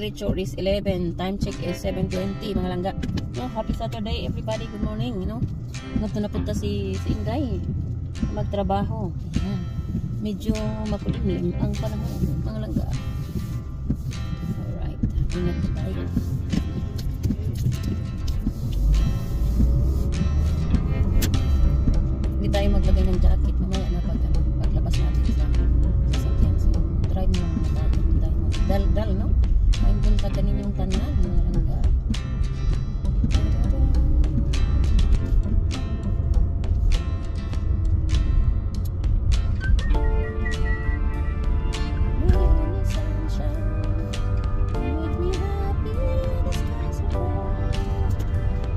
diretso is 11. Time check is 7:20 mga langga. No, happy Saturday everybody. Good morning, you know. Napunta si Inday magtrabaho. Ayan. Medyo makulimlim ang panahon mga langga. Alright, ingat po tayo. Hindi tayo maglagay ng jacket mamaya na paglabas natin sa sasakyan. So, drive mo lang tayo. Dal, no? May bunta ganin yung tanan mga langga.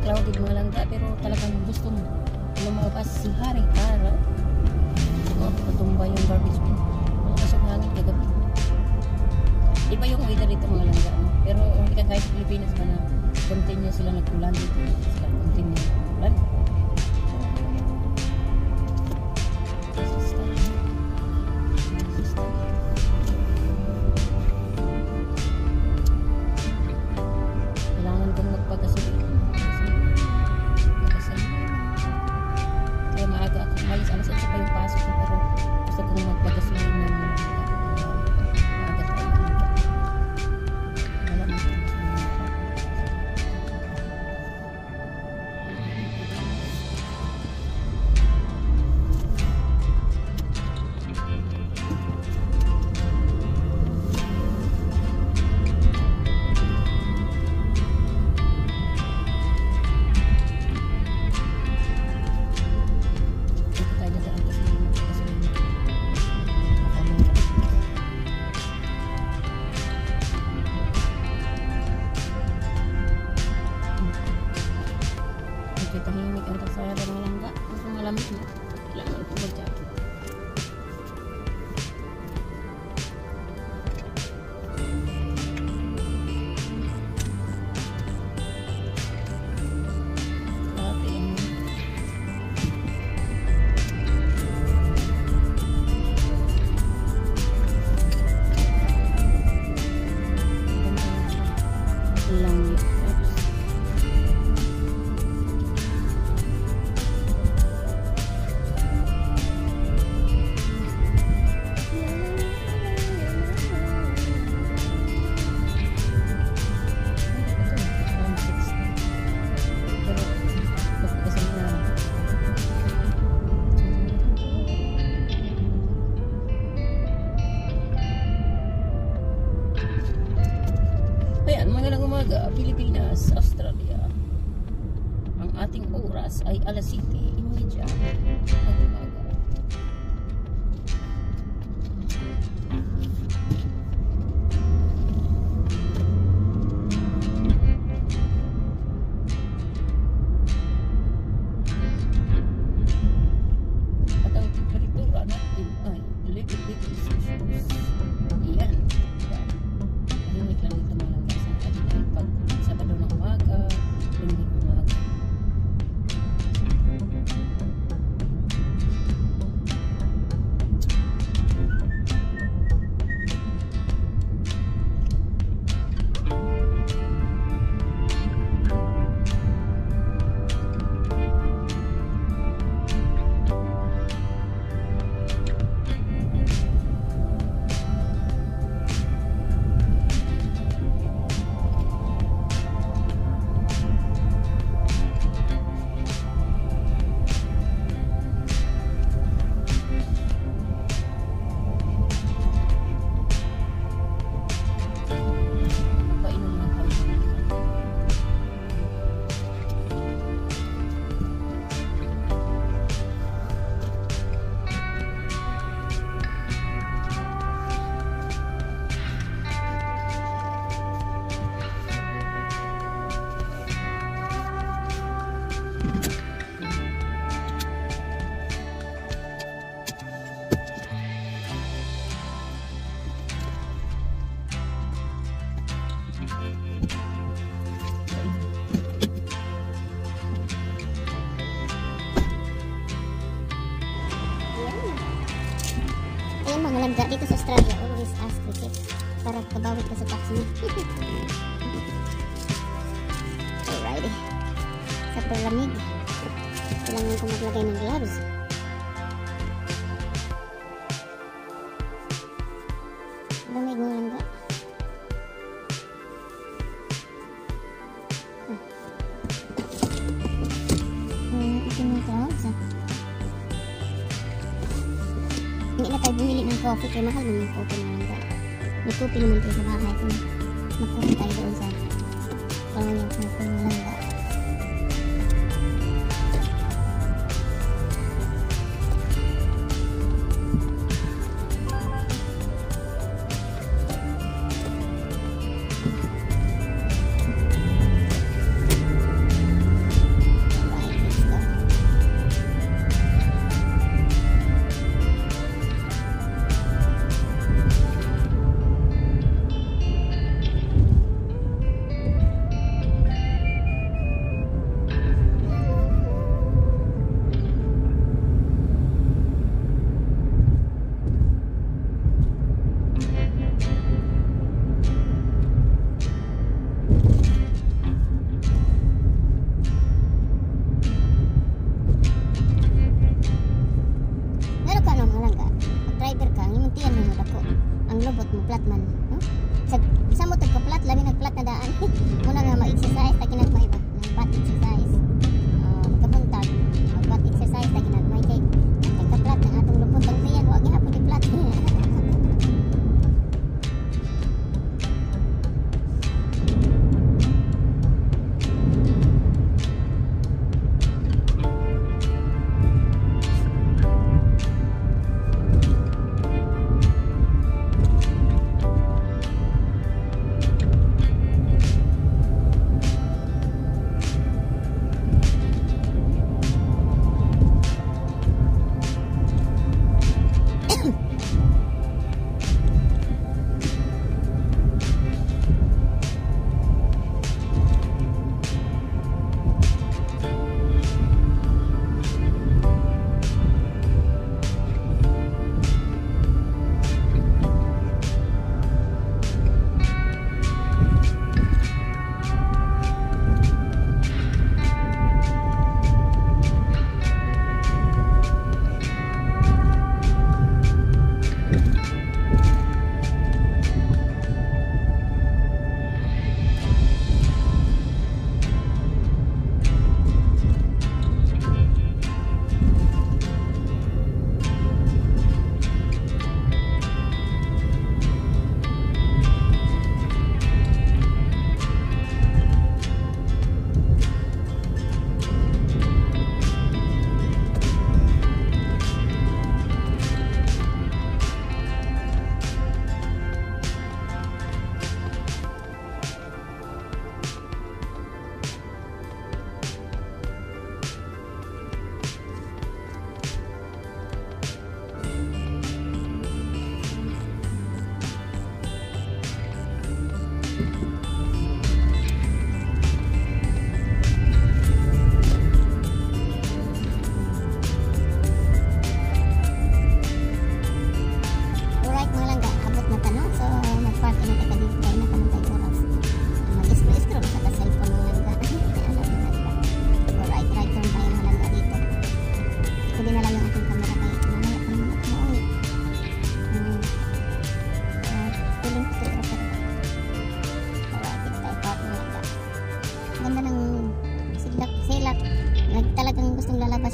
Clouded mga langga, pero talagang gusto mo lumabas si haring araw. Natumba yung garbage bin. Makasok hangin kagabi. Iba yung weather dito mga langga, no? Pero hindi ka kahit Pilipinas pa na continue sila nagkulan dito. Sila continue nagkulan. Kailangan kong magpagasolina. Kaya maaga ako umalis. Alas 8 pa yung pasok ko, pero gusto kong magpagasolina ng maaga tayo. Wala na. Tahimik ang taksaya ng mga langga. Kung malamig na, kailangan ko mag-jacket. Langit. Ayan, magandang umaga, Pilipinas, Australia. Ang ating oras ay alas 7:30 ng umaga. At ang temperatura natin ay 11 degrees Celsius. Iyan. Tahimik lang dito mga langga sa atin ay pag Sabado ng umaga, Linggo ng umaga. Ayan mga langga dito sa Australia, always ask for tips. para kabawi ka sa taxi. Alrighty. Sa palamig. Kailangan ko maglagay ng gloves. Lamig mo lang ba? Ito yung gloves Hindi na tayo bumili ng coffee kaya mahal naman yung coffee naman ba? May coffee naman tayo sa bahay kung mag-coffee tayo doon sa yung coffee mo lang ba? Ang lubot mo, flat man. No? Sa mo tagka-flat, labi nag-flat na daan. Muna nga mag-exercise, lagi nagmay ba? Nag-butt exercise. Kapuntag, mag-butt exercise, lagi nagmay kay tagka-flat ng atong lubot. Ang tiyan, huwag nga po di-flat.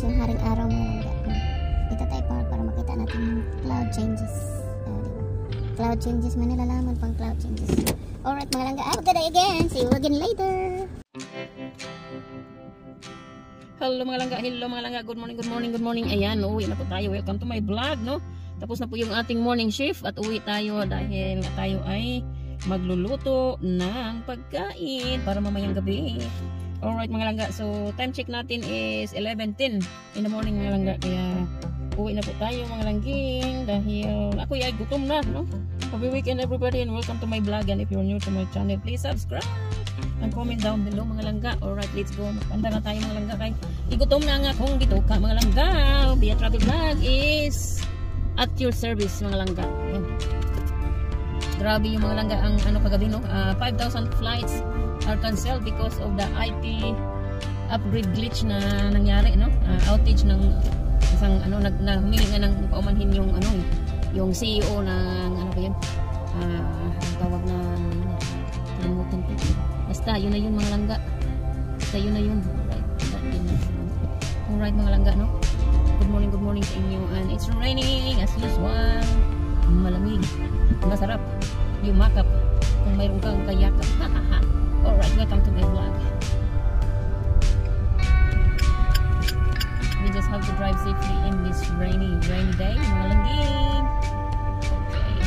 Yung haring araw mo dito tayo para makita natin yung cloud changes. Cloud changes man nilalaman pang cloud changes. Alright mga langga, have a good day again. See you again later. Hello mga langga, good morning. Ayan, uwi na po tayo. Welcome to my vlog, no? Tapos na po yung ating morning shift at uwi tayo dahil tayo ay magluluto ng pagkain para mamayang gabi. Alright mga langga, so time check natin is 11:10 in the morning mga langga. Kaya uwi na po tayo mga langging dahil ako ay gutom na, no? Happy weekend everybody and welcome to my vlog. And if you're new to my channel, please subscribe and comment down below mga langga. Alright, let's go. Magpanda na tayo mga langga kay igutom na nga kung dito ka mga langga. Bia Travel Vlog is at your service mga langga. Ayan. Grabe yung mga langga ang ano kagabi, no? 5,000 flights are canceled because of the IT upgrade glitch na nangyari, no? Outage ng isang ano humingi nga ng paumanhin yung ano yung CEO ng ano ba yun? Ang tawag na kalimutan ko. Basta yun na yun mga langga. Basta yun na yun. Alright mga langga, no? Good morning sa inyo, and it's raining as usual. Malamig, masarap yumakap kung mayroon kang kayakap. Alright, welcome to my vlog. We just have to drive safely in this rainy day, mga langging. Okay.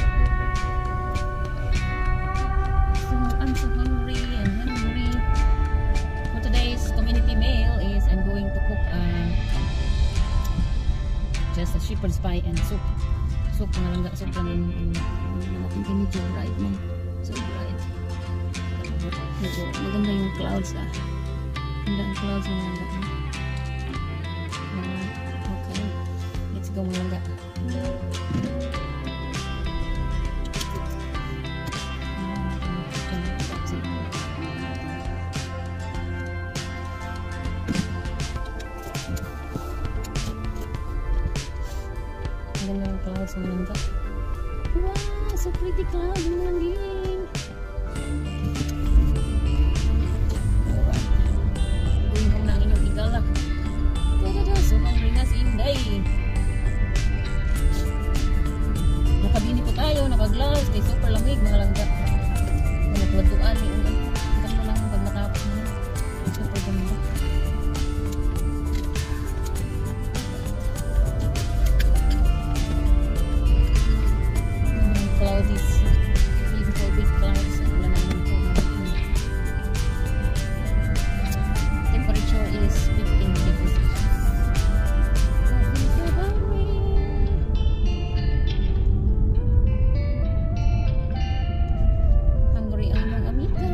So I'm so hungry and hungry. For today's community meal is I'm going to cook just a shepherd's pie and soup. Soup mga langga, soup lang yung natin medyo bright man. So bright. Medyo maganda yung clouds Maganda yung clouds mga langga. Okay. Let's go mga langga. Maganda yung clouds mga langga. Wow, so pretty clouds mga langging. Alright. Going home na ang inyong igalak. So hungry na si Inday. Nakabini po tayo, naka-gloves, kay super lamig mga langga. Nagwatuan yung ganda lang pag natapos mo. Super ganda. Clouds, beautiful big clouds. Wala naman po. Temperature is 15 degrees. Hungry ang mga amiga.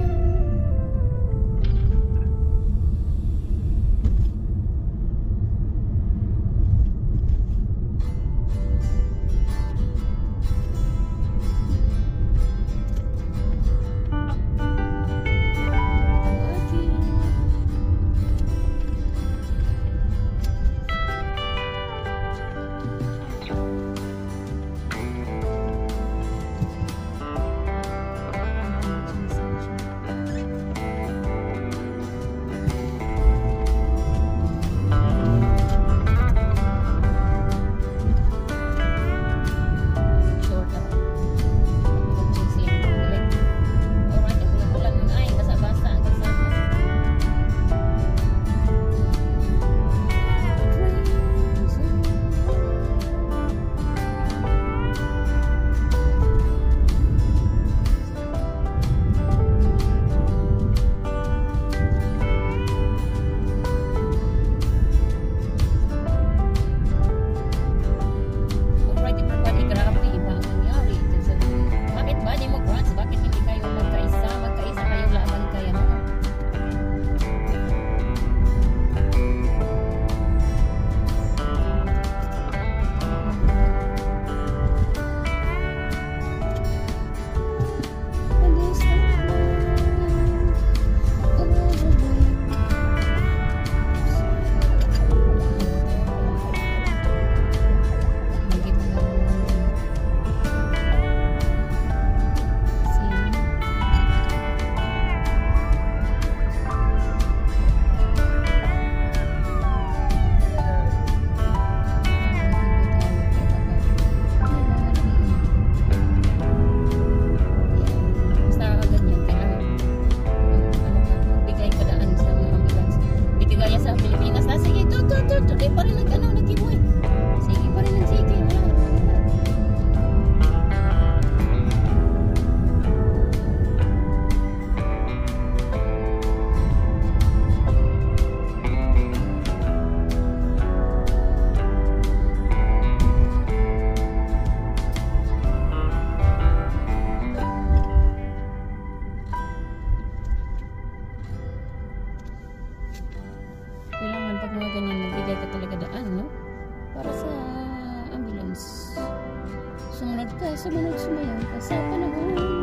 Sumunod ka, sumayaw ka sa panahon.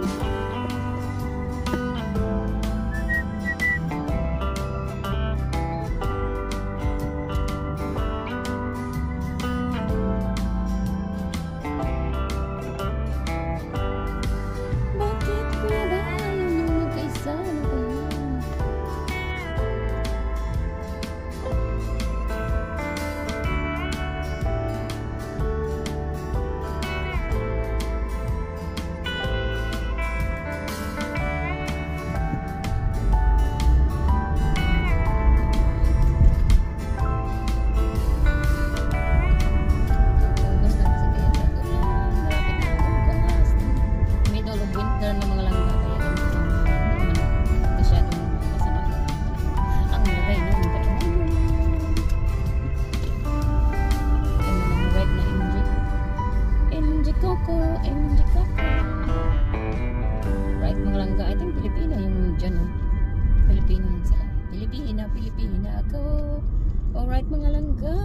Alright mga langga.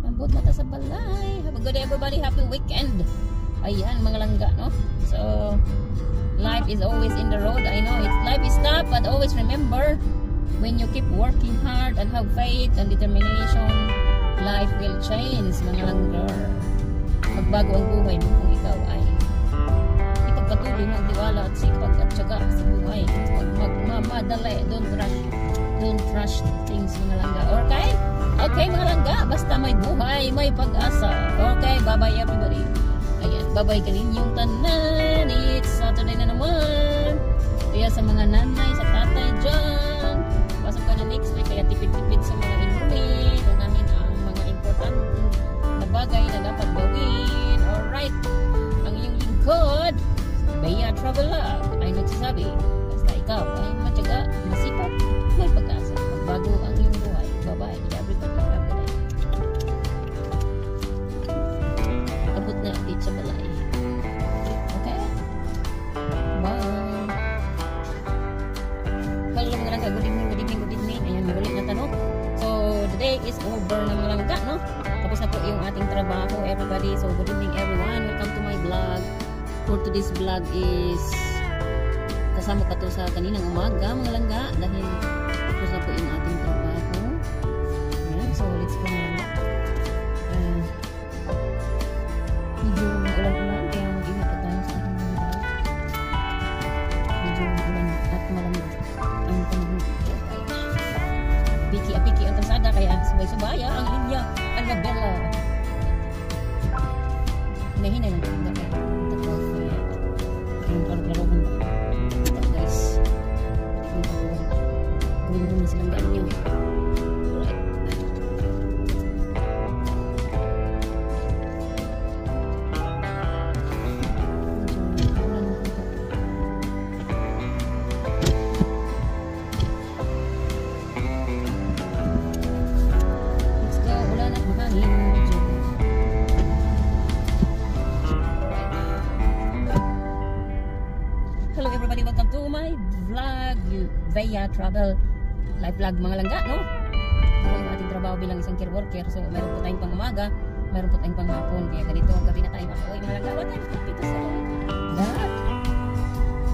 Ambot mata sa balay. Have a good day everybody. Happy weekend. Ayan mga langga, no? So, life is always in the road. I know life is tough, but always remember, when you keep working hard and have faith and determination, life will change mga langga. Magbago ang buhay mo kung ikaw ay ipagpatuloy ng tiwala at sipag at syaga sa buhay. Magmamadali. Don't rush things mga langga. Okay? Okay mga langga. Basta may buhay, may pag-asa. Okay? Bye-bye everybody. Ayan. Bye-bye kalinyong tanan. It's Saturday na naman. Kaya sa mga nanay, sa tatay dyan, pasok ka na next week. Kaya tipid-tipid sa mga inumin. Unahin ang mga important na bagay na dapat gawin. Alright. Ang iyong lingkod, Bea Traveler, ay nagsasabi, basta ikaw ay matyaga, masipag, may pag-asa. Magbago ang iyong buhay. Bye-bye. Everybody have a good day. Abot na update sa balay. Okay? Bye. Hello mga langga. Good evening, good evening, good evening. Ayan, magulit na tanong. So, the day is over na mga langga, no? Tapos na po yung ating trabaho, everybody. So, good evening everyone. Welcome to my vlog. For today's vlog is kasama pa to sa kaninang umaga mga langga dahil tapos na po yung ating trabaho. Ayan, so let's go na. Medyo ulan-ulan kaya mag-ingat pa tayo sa ating mga vlog. Medyo ulan at malamig ang panahon. Piki ang kalsada kaya subay-subaya ang linya Annabella. Hinahinay lang talaga kaya klaro-klarohan ba? Ito guys. Gawin na silang gaan nyo. Alright. Let's go. Ulan at mahangin. Hello everybody, welcome to my vlog, Bea Travel live vlog mga langga, no? Ito yung ating trabaho bilang isang care worker. So meron po tayong pang umaga, meron po tayong pang hapon. Kaya ganito ang gabi na tayo makuha mga langga. What I'm happy to say that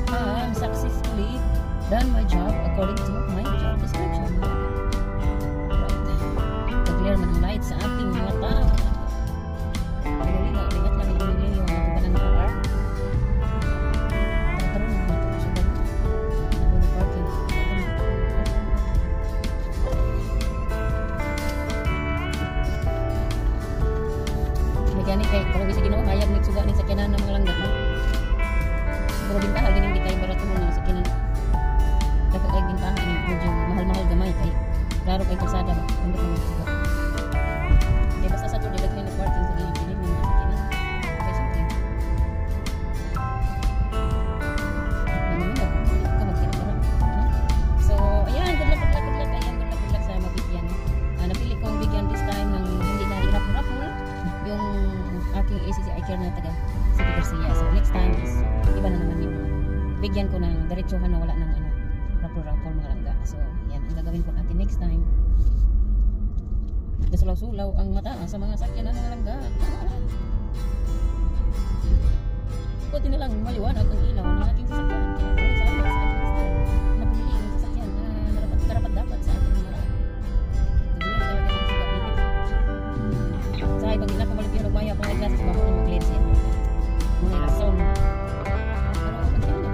I'm successfully done my job according to my job description. Right. Nag-clear man ang light sa ating mga tao. Ingat lang yung mga tubalan ng car. Gani kay kalau bisa Ginoo hayag ni suga ni sakyanan ng mga langga no. Pero bintaha gini di kay barato mo sa sakyanan. Dapat kay bintaha ni medyo mahal-mahal gamay kay klaro kay kalsada ba kundi mo suga. Kaya basta sa tuloy daghan ni parking sa gilid-gilid ng sakyanan. Kay siyempre. So ayan, good luck ayan, good luck sa mabigyan. Napili ko ang bigyan this time ng hindi na hirap-hirap mo yung aking ACCI care na taga City Garcia. So next time is iba na naman yung bigyan ko ng diretsuhan na wala ng rapor-rapor mga langga. So yan ang gagawin ko natin next time. Gasulaw-sulaw ang mata sa mga sakyanan ng langga. Puti na lang maliwanag ang ilaw ng ating sasakyan. Kaya salamat sa ating na bumili ng sasakyan na karapat-dapat sa ating mga sa ibang ina pabalik yung lumaya pang iglas sa mga mag-clear siya muna yung rason pero magkano na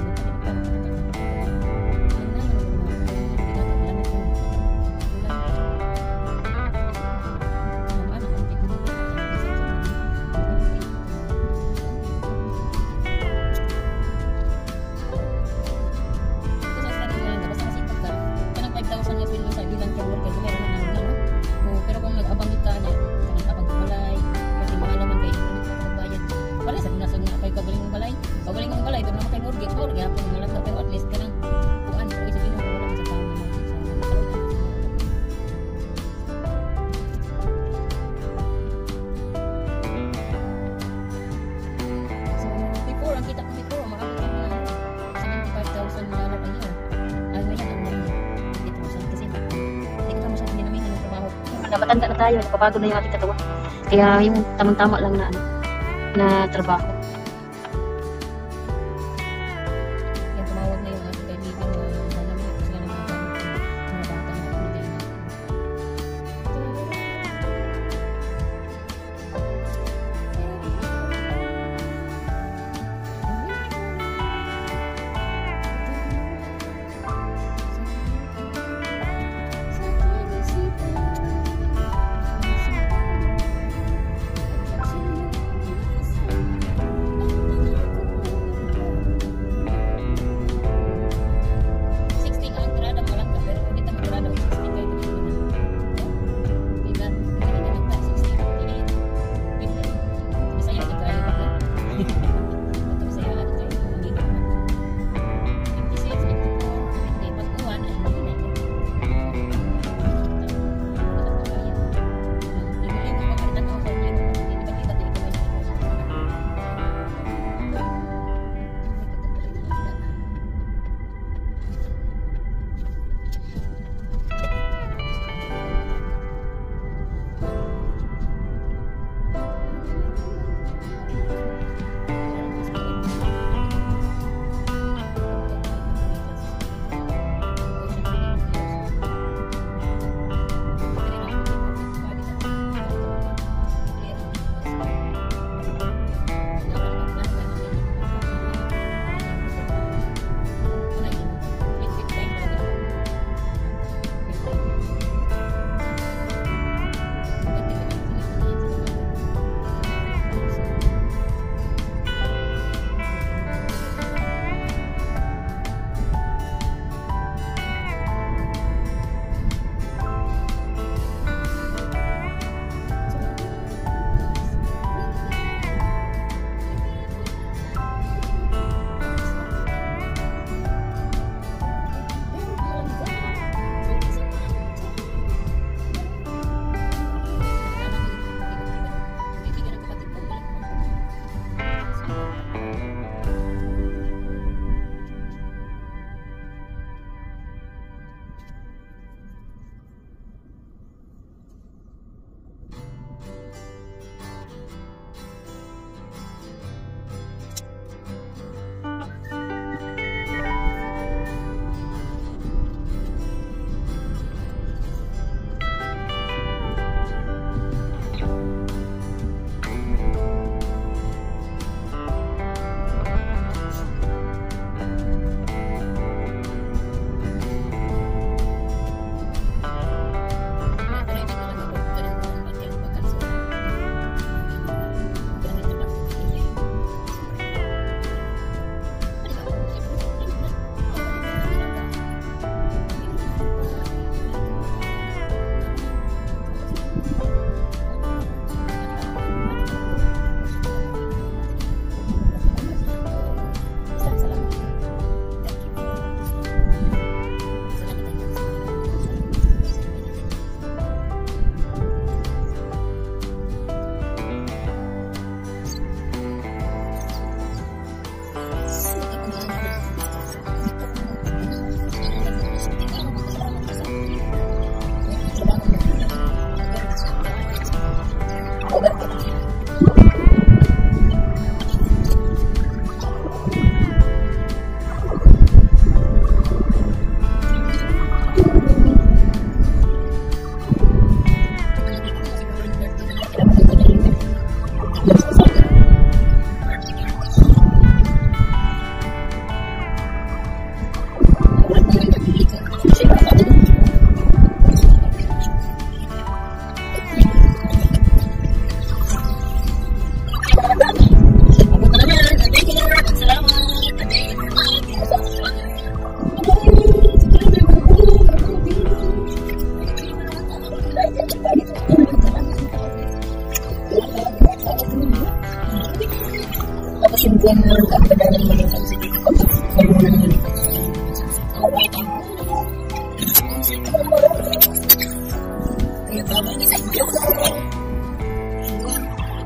na matanda na tayo, napapagod na yung ating katawan. Kaya yung tamang-tama lang na ano, na trabaho. Kaya tumawag na yung ating kaibigan na malamit sila ng mga bata na pinigay na.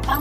Ang